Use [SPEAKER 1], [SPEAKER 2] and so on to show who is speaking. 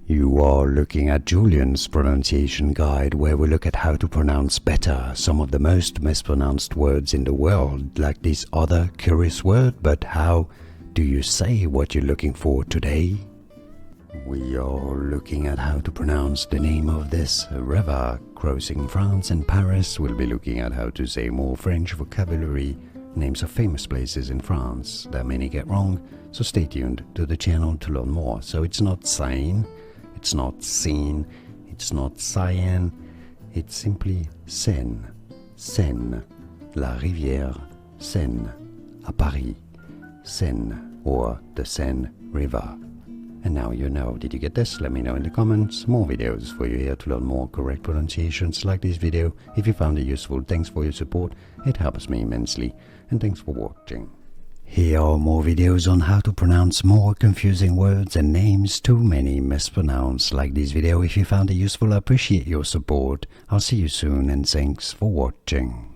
[SPEAKER 1] You are looking at Julian's pronunciation guide, where we look at how to pronounce better some of the most mispronounced words in the world, like this other curious word. But how do you say what you're looking for today? We are looking at how to pronounce the name of this river crossing France and Paris. We'll be looking at how to say more French vocabulary, names of famous places in France that many get wrong, so stay tuned to the channel to learn more. So it's not Seine, it's not Seine, it's not Seine, it's simply Seine. Seine, la rivière Seine, à Paris. Seine, or the Seine River. And now you know. Did you get this? Let me know in the comments. More videos for you here to learn more correct pronunciations like this video. If you found it useful, thanks for your support. It helps me immensely. And thanks for watching. Here are more videos on how to pronounce more confusing words and names too many mispronounced. Like this video if you found it useful. I appreciate your support. I'll see you soon and thanks for watching.